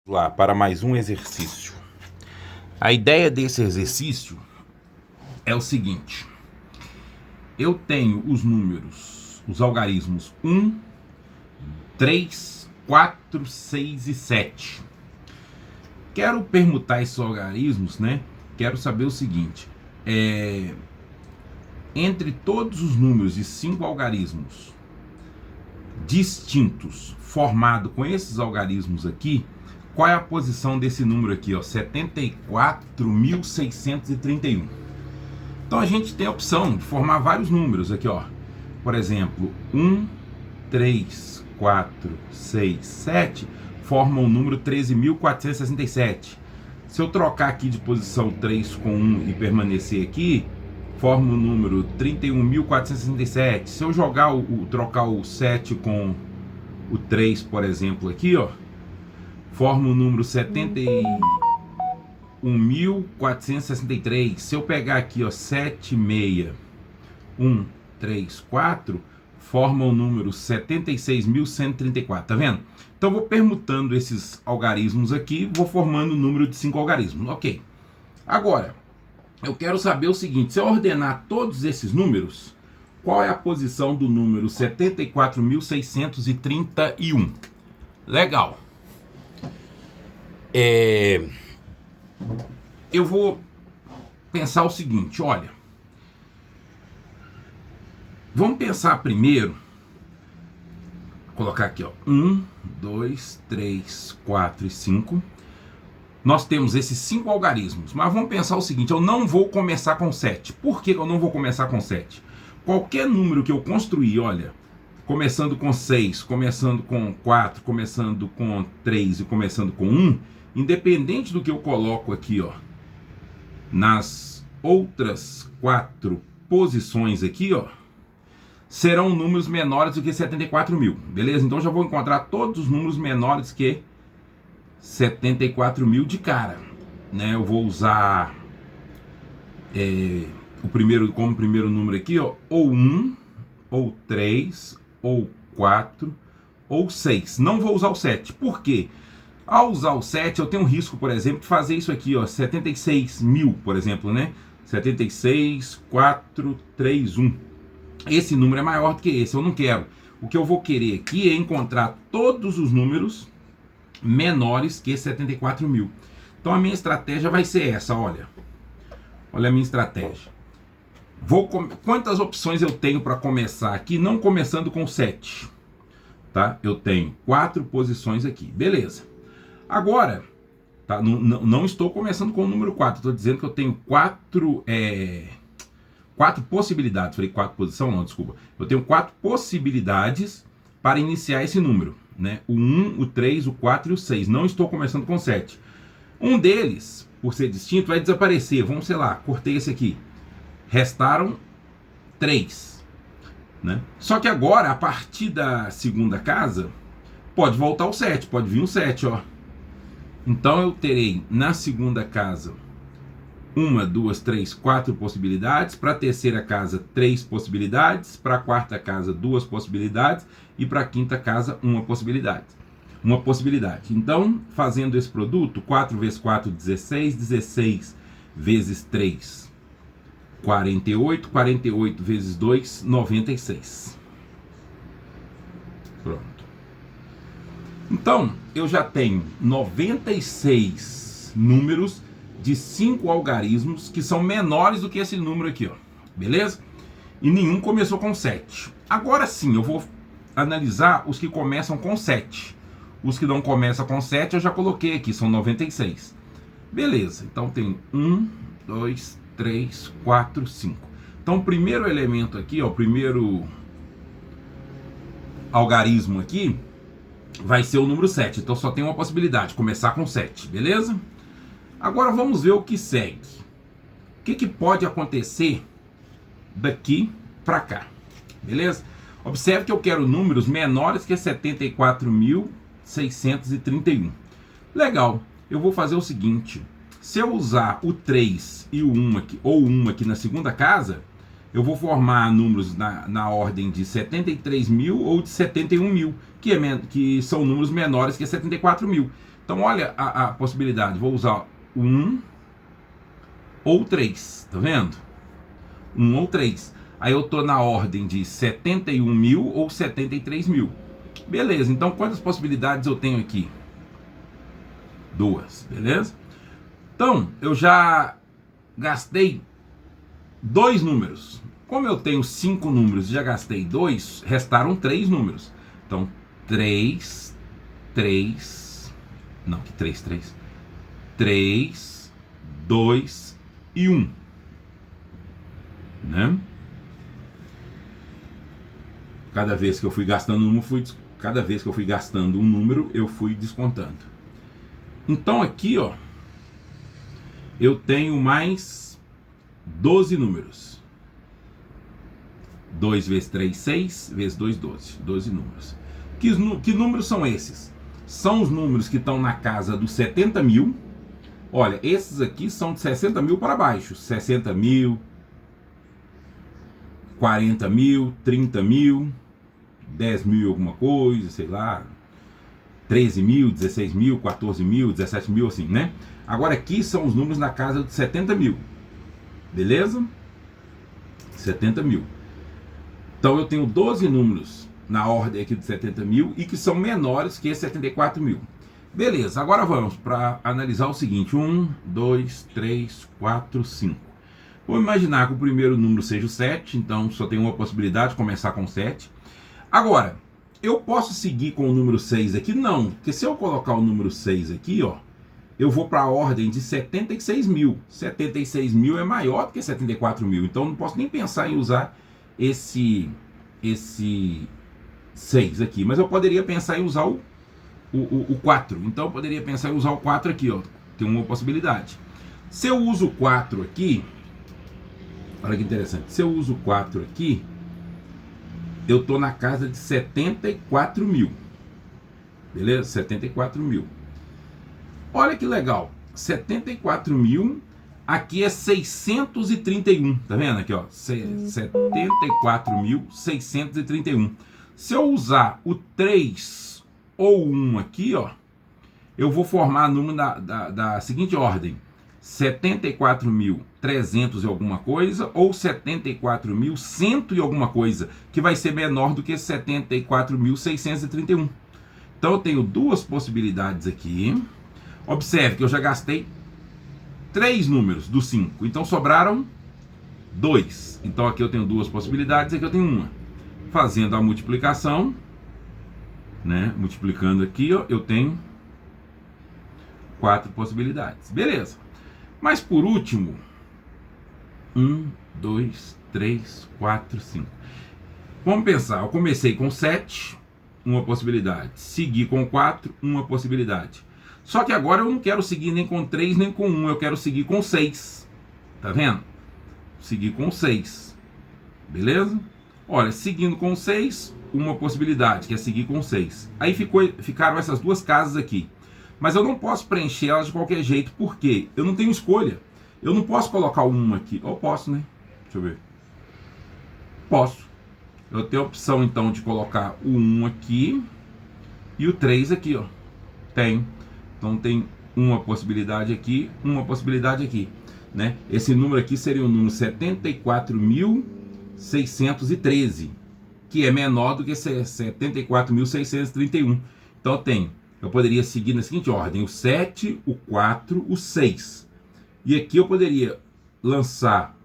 Lá para mais um exercício. A ideia desse exercício é o seguinte: eu tenho os números, os algarismos 1, 3, 4, 6 e 7. Quero permutar esses algarismos, né? Quero saber o seguinte: entre todos os números de 5 algarismos distintos formado com esses algarismos aqui, qual é a posição desse número aqui, ó, 74.631. Então a gente tem a opção de formar vários números aqui, ó. Por exemplo, 1, 3, 4, 6, 7 formam o número 13.467. Se eu trocar aqui de posição 3 com 1 e permanecer aqui, forma o número 31.467. Se eu jogar trocar o 7 com o 3, por exemplo, aqui, ó, forma o número 71.463. Se eu pegar aqui, ó, 7, 6, 1, 3, 4, forma o número 76.134. Tá vendo? Então eu vou permutando esses algarismos aqui, vou formando o número de 5 algarismos. Ok. Agora, eu quero saber o seguinte: se eu ordenar todos esses números, qual é a posição do número 74.631? Legal. Eu vou pensar o seguinte, olha. Vamos pensar primeiro. Vou colocar aqui, ó, 1, 2, 3, 4 e 5. Nós temos esses 5 algarismos, mas vamos pensar o seguinte: eu não vou começar com 7. Por que eu não vou começar com 7? Qualquer número que eu construir, olha, começando com 6, começando com 4, começando com 3 e começando com 1, independente do que eu coloco aqui, ó, nas outras 4 posições aqui, ó, serão números menores do que 74.000, beleza? Então já vou encontrar todos os números menores que 74.000 de cara, né? Eu vou usar o primeiro como primeiro número aqui, ó, ou 1, ou 3, ou 4, ou 6. Não vou usar o 7. Por quê? Ao usar o 7, eu tenho um risco, por exemplo, de fazer isso aqui, ó, 76.000, por exemplo, né? 76, 4, 3, 1. Esse número é maior do que esse, eu não quero. O que eu vou querer aqui é encontrar todos os números menores que 74.000. Então a minha estratégia vai ser essa, olha. Olha a minha estratégia. Quantas opções eu tenho para começar aqui, não começando com 7? Tá? Eu tenho 4 posições aqui, beleza. Agora, tá? Não estou começando com o número 4, estou dizendo que eu tenho 4 possibilidades. Falei 4 posições? Não, desculpa. Eu tenho 4 possibilidades para iniciar esse número, né? O 1, o 3, o 4 e o 6. Não estou começando com 7. Um deles, por ser distinto, vai desaparecer. Vamos, sei lá, cortei esse aqui. Restaram 3. Né? Só que agora, a partir da segunda casa, pode voltar o 7. Pode vir o 7, ó. Então eu terei na segunda casa 1, 2, 3, 4 possibilidades. Para a terceira casa, 3 possibilidades. Para a quarta casa, 2 possibilidades. E para a quinta casa, uma possibilidade. Então, fazendo esse produto, 4 vezes 4, 16. 16 vezes 3, 48. 48 vezes 2, 96. Pronto. Então, eu já tenho 96 números de 5 algarismos que são menores do que esse número aqui, ó. Beleza? E nenhum começou com 7. Agora sim, eu vou analisar os que começam com 7. Os que não começam com 7 eu já coloquei aqui, são 96. Beleza, então tem 1, 2, 3, 4, 5. Então o primeiro elemento aqui, ó, o primeiro algarismo aqui vai ser o número 7. Então só tem uma possibilidade, começar com 7, beleza? Agora vamos ver o que segue. O que pode acontecer daqui para cá, beleza? Observe que eu quero números menores que 74.631. Legal, eu vou fazer o seguinte: se eu usar o 3 e o 1 aqui, ou o 1 aqui na segunda casa, eu vou formar números na ordem de 73.000 ou de 71.000, que são números menores que 74.000. Então olha a possibilidade, vou usar 1 ou 3, tá vendo? 1 ou 3. Aí eu tô na ordem de 71 mil ou 73 mil. Beleza, então quantas possibilidades eu tenho aqui? 2, beleza? Então, eu já gastei 2 números. Como eu tenho 5 números e já gastei 2, restaram 3 números. Então, 3, 3, não, que 3, 3. 3, 2 e 1. Né? Cada vez que eu fui gastando um número, eu fui descontando. Então aqui, ó, eu tenho mais 12 números. 2 vezes 3, 6, vezes 2, 12. 12 números. Que números são esses? São os números que estão na casa dos 70 mil. Olha, esses aqui são de 60 mil para baixo. 60 mil, 40 mil, 30 mil, 10 mil alguma coisa, sei lá, 13 mil, 16 mil, 14 mil, 17 mil, assim, né? Agora aqui são os números na casa de 70 mil, beleza? 70 mil. Então eu tenho 12 números na ordem aqui de 70 mil e que são menores que 74 mil. Beleza, agora vamos para analisar o seguinte: 1, 2, 3, 4, 5. Vamos imaginar que o primeiro número seja o 7, então só tem uma possibilidade, começar com 7. Agora, eu posso seguir com o número 6 aqui? Não, porque se eu colocar o número 6 aqui, ó, eu vou para a ordem de 76 mil. 76 mil é maior do que 74 mil, então não posso nem pensar em usar esse 6 aqui. Mas eu poderia pensar em usar o 4. Então eu poderia pensar em usar o 4 aqui, ó. Tem uma possibilidade. Se eu uso o 4 aqui, olha que interessante. Se eu uso o 4 aqui, eu estou na casa de 74 mil. Beleza? 74 mil. Olha que legal. 74 mil. Aqui é 631. Tá vendo aqui, ó? 74.631. Se eu usar o 3 ou 1 aqui, ó, eu vou formar número da seguinte ordem: 74.300 e alguma coisa, ou 74.100 e alguma coisa, que vai ser menor do que 74.631. Então eu tenho duas possibilidades aqui. Observe que eu já gastei 3 números dos 5, então sobraram 2. Então aqui eu tenho duas possibilidades, aqui eu tenho uma. Fazendo a multiplicação, né? Multiplicando aqui, ó, eu tenho 4 possibilidades. Beleza. Mas por último, 1, 2, 3, 4, 5. Vamos pensar, eu comecei com 7, uma possibilidade. Segui com 4, uma possibilidade. Só que agora eu não quero seguir nem com 3, nem com 1, eu quero seguir com 6. Tá vendo? Seguir com 6. Beleza? Olha, seguindo com 6, uma possibilidade, que é seguir com 6. Aí ficaram essas duas casas aqui. Mas eu não posso preencher elas de qualquer jeito, porque eu não tenho escolha. Eu não posso colocar o 1 aqui. Ou posso, né? Deixa eu ver. Posso. Eu tenho a opção, então, de colocar o 1 aqui e o 3 aqui, ó. Tem. Então tem uma possibilidade aqui, uma possibilidade aqui, né? Esse número aqui seria o número 74.613, que é menor do que 74.631. Então eu poderia seguir na seguinte ordem: o 7, o 4, o 6. E aqui eu poderia lançar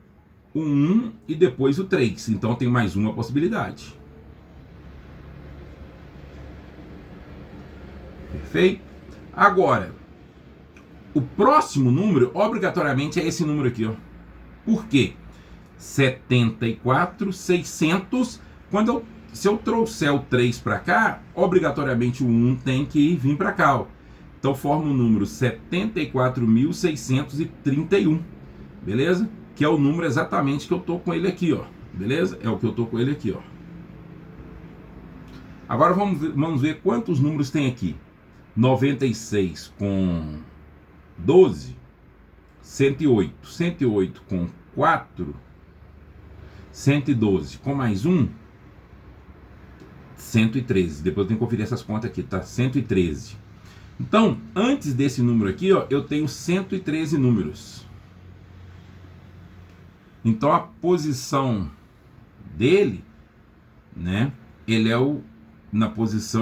o 1 e depois o 3. Então eu tenho mais uma possibilidade. Perfeito? Agora, o próximo número, obrigatoriamente, é esse número aqui, ó. Por quê? 74.600. Se eu trouxer o 3 para cá, obrigatoriamente o 1 tem que vir para cá, ó. Então forma o número 74.631. Beleza? Que é o número exatamente que eu tô com ele aqui, ó. Beleza? É o que eu tô com ele aqui, ó. Agora vamos ver quantos números tem aqui. 96 com 12, 108. 108 com 4, 112 com mais 1, 113. Depois eu tenho que conferir essas contas aqui, tá? 113. Então, antes desse número aqui, ó, eu tenho 113 números. Então, a posição dele, né, ele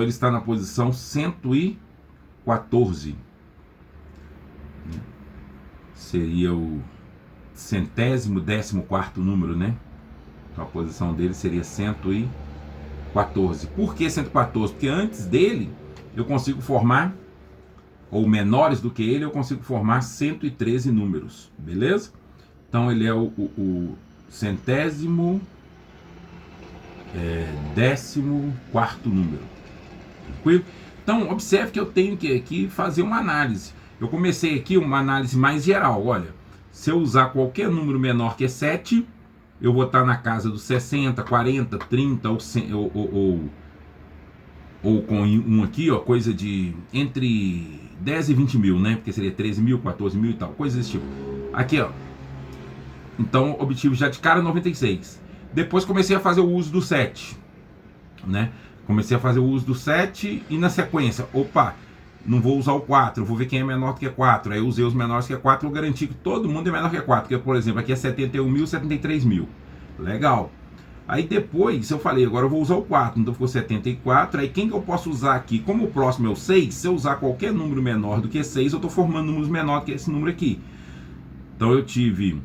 está na posição 114. Seria o 114º número, né? Então, a posição dele seria 114. Por que 114? Porque antes dele, eu consigo formar, ou menores do que ele, eu consigo formar 113 números, beleza? Então ele é o 114º número, tranquilo? Então observe que eu tenho que aqui fazer uma análise. Eu comecei aqui uma análise mais geral. Olha, se eu usar qualquer número menor que 7, eu vou estar na casa dos 60, 40, 30 ou com um aqui, ó, coisa de entre 10 e 20 mil, né? Porque seria 13 mil, 14 mil e tal, coisa desse tipo. Aqui, ó. Então, obtive já de cara 96. Depois comecei a fazer o uso do 7, né? Comecei a fazer o uso do 7 e na sequência, opa, não vou usar o 4, vou ver quem é menor do que 4. Aí eu usei os menores que 4, eu garanti que todo mundo é menor que 4. Porque, por exemplo, aqui é 71 mil, 73 mil. Legal. Aí depois eu falei, agora eu vou usar o 4, então ficou 74. Aí quem que eu posso usar aqui? Como o próximo é o 6, se eu usar qualquer número menor do que 6, eu estou formando números menores do que esse número aqui. Então eu tive...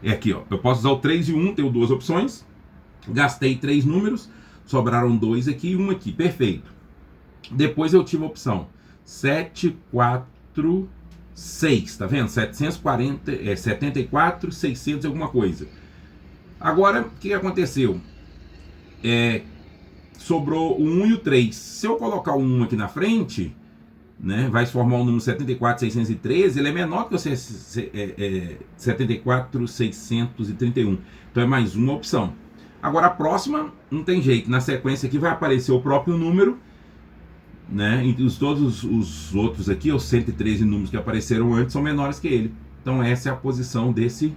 É aqui, ó. Eu posso usar o 3 e 1, tenho duas opções. Gastei 3 números, sobraram 2 aqui e 1 aqui, perfeito. Depois eu tive a opção 7, 4, 6, tá vendo? 740, 74, 600 alguma coisa. Agora, o que aconteceu? Sobrou o 1 e o 3. Se eu colocar o 1 aqui na frente, né, vai formar o número 74.613, ele é menor que o 74.631. Então é mais uma opção. Agora a próxima, não tem jeito. Na sequência aqui vai aparecer o próprio número, né? E todos os outros aqui, os 113 números que apareceram antes, são menores que ele. Então essa é a posição desse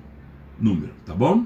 número, tá bom?